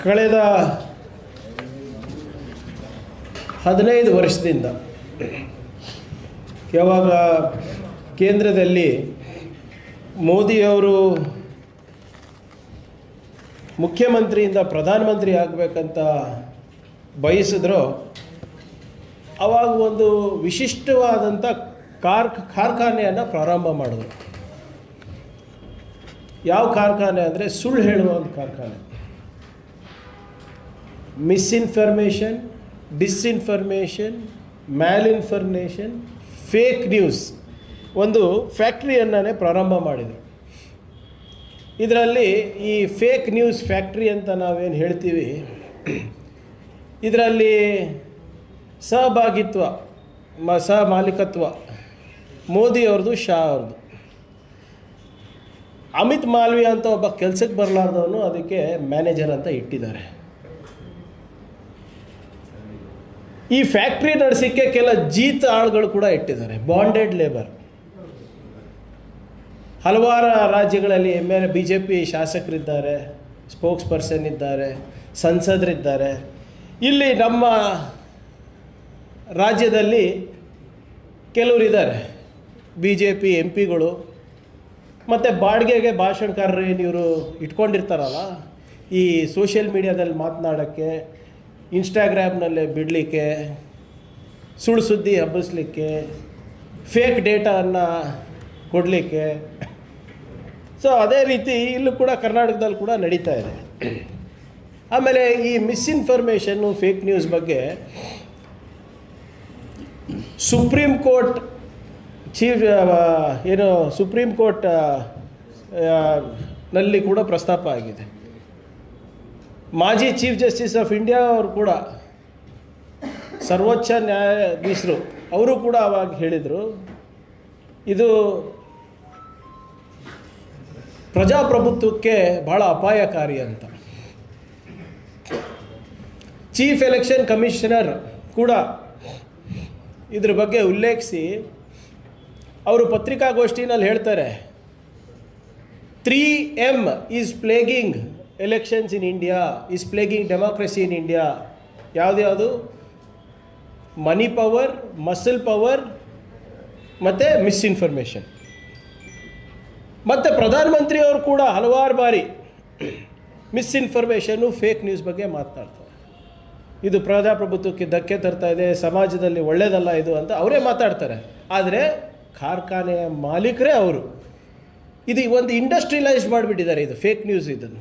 ಕಳೆದ 15 ವರ್ಷದಿಂದ ಯಾವಾಗ ಕೇಂದ್ರದಲ್ಲಿ ಮೋದಿಯವರು ಮುಖ್ಯಮಂತ್ರಿಯಿಂದ ಪ್ರಧಾನಮಂತ್ರಿ ಆಗಬೇಕಂತ ಬಯಸಿದ್ರೋ ಆವಾಗ ಒಂದು ವಿಶಿಷ್ಟವಾದಂಥ ಕಾರ್ಖಾನೆಯನ್ನು ಪ್ರಾರಂಭ ಮಾಡಿದ್ರು. ಯಾವ ಕಾರ್ಖಾನೆ ಅಂದರೆ ಸುಳ್ಳು ಹೇಳುವ ಒಂದು ಕಾರ್ಖಾನೆ. ಮಿಸ್ಇನ್ಫಾರ್ಮೇಷನ್, ಡಿಸ್ಇನ್ಫಾರ್ಮೇಷನ್, ಮ್ಯಾಲ್ಇನ್ಫಾರ್ಮೇಷನ್, ಫೇಕ್ ನ್ಯೂಸ್ ಒಂದು ಫ್ಯಾಕ್ಟ್ರಿಯನ್ನೇ ಪ್ರಾರಂಭ ಮಾಡಿದರು. ಇದರಲ್ಲಿ ಈ ಫೇಕ್ ನ್ಯೂಸ್ ಫ್ಯಾಕ್ಟ್ರಿ ಅಂತ ನಾವೇನು ಹೇಳ್ತೀವಿ, ಇದರಲ್ಲಿ ಸಹಭಾಗಿತ್ವ ಮಾಲೀಕತ್ವ ಮೋದಿಯವ್ರದ್ದು, ಶಾ ಅವ್ರದ್ದು. ಅಮಿತ್ ಮಾಲ್ವಿಯಾ ಅಂತ ಒಬ್ಬ ಕೆಲಸಕ್ಕೆ ಬರಲಾರ್ದವನು ಅದಕ್ಕೆ ಮ್ಯಾನೇಜರ್ ಅಂತ ಇಟ್ಟಿದ್ದಾರೆ. ಈ ಫ್ಯಾಕ್ಟ್ರಿ ನಡೆಸೋಕ್ಕೆ ಕೆಲ ಜೀತ ಆಳುಗಳು ಕೂಡ ಇಟ್ಟಿದ್ದಾರೆ, ಬಾಂಡೆಡ್ ಲೇಬರ್. ಹಲವಾರು ರಾಜ್ಯಗಳಲ್ಲಿ ಮೇಲೆ BJP ಶಾಸಕರಿದ್ದಾರೆ, ಸ್ಪೋಕ್ಸ್ ಪರ್ಸನ್ ಇದ್ದಾರೆ, ಸಂಸದರಿದ್ದಾರೆ. ಇಲ್ಲಿ ನಮ್ಮ ರಾಜ್ಯದಲ್ಲಿ ಕೆಲವರಿದ್ದಾರೆ BJP MP ಗಳು. ಮತ್ತು ಬಾಡಿಗೆಗೆ ಭಾಷಣಕಾರರು ಏನು ಇವರು ಇಟ್ಕೊಂಡಿರ್ತಾರಲ್ಲ, ಈ ಸೋಷಿಯಲ್ ಮೀಡಿಯಾದಲ್ಲಿ ಮಾತನಾಡೋಕ್ಕೆ, ಇನ್ಸ್ಟಾಗ್ರಾಮ್ನಲ್ಲೇ ಬಿಡಲಿಕ್ಕೆ, ಸುಳ್ಳು ಸುದ್ದಿ ಹಬ್ಬಿಸ್ಲಿಕ್ಕೆ, ಫೇಕ್ ಡೇಟಾವನ್ನು ಕೊಡಲಿಕ್ಕೆ. ಸೊ ಅದೇ ರೀತಿ ಇಲ್ಲೂ ಕೂಡ ಕರ್ನಾಟಕದಲ್ಲಿ ಕೂಡ ನಡೀತಾ ಇದೆ. ಆಮೇಲೆ ಈ ಮಿಸ್ಇನ್ಫಾರ್ಮೇಷನ್ನು, ಫೇಕ್ ನ್ಯೂಸ್ ಬಗ್ಗೆ ಸುಪ್ರೀಂ ಕೋರ್ಟ್ ನಲ್ಲಿ ಕೂಡ ಪ್ರಸ್ತಾಪ ಆಗಿದೆ. ಮಾಜಿ ಚೀಫ್ ಜಸ್ಟಿಸ್ ಆಫ್ ಇಂಡಿಯಾ ಅವರು ಕೂಡ, ಸರ್ವೋಚ್ಚ ನ್ಯಾಯಾಧೀಶರು ಅವರು ಕೂಡ ಆವಾಗ ಹೇಳಿದರು, ಇದು ಪ್ರಜಾಪ್ರಭುತ್ವಕ್ಕೆ ಭಾಳ ಅಪಾಯಕಾರಿ ಅಂತ. ಚೀಫ್ ಎಲೆಕ್ಷನ್ ಕಮಿಷನರ್ ಕೂಡ ಇದ್ರ ಬಗ್ಗೆ ಉಲ್ಲೇಖಿಸಿ ಅವರು ಪತ್ರಿಕಾಗೋಷ್ಠಿನಲ್ಲಿ ಹೇಳ್ತಾರೆ, 3M is plaguing elections in India, is plaguing democracy in India. ಯಾವುದ್ಯಾವುದು? ಮನಿ ಪವರ್, ಮಸಲ್ ಪವರ್ ಮತ್ತು ಮಿಸ್ಇನ್ಫಾರ್ಮೇಷನ್. ಮತ್ತು ಪ್ರಧಾನಮಂತ್ರಿಯವರು ಕೂಡ ಹಲವಾರು ಬಾರಿ ಮಿಸ್ಇನ್ಫಾರ್ಮೇಷನ್ನು, ಫೇಕ್ ನ್ಯೂಸ್ ಬಗ್ಗೆ ಮಾತನಾಡ್ತಾರೆ. ಇದು ಪ್ರಜಾಪ್ರಭುತ್ವಕ್ಕೆ ಧಕ್ಕೆ ತರ್ತಾ ಇದೆ, ಸಮಾಜದಲ್ಲಿ ಒಳ್ಳೆಯದಲ್ಲ ಇದು ಅಂತ ಅವರೇ ಮಾತಾಡ್ತಾರೆ. ಆದರೆ ಕಾರ್ಖಾನೆಯ ಮಾಲೀಕರೇ ಅವರು. ಇದು ಒಂದು ಇಂಡಸ್ಟ್ರಿಯಲೈಸ್ ಮಾಡಿಬಿಟ್ಟಿದ್ದಾರೆ ಇದು ಫೇಕ್ ನ್ಯೂಸ್. ಇದನ್ನು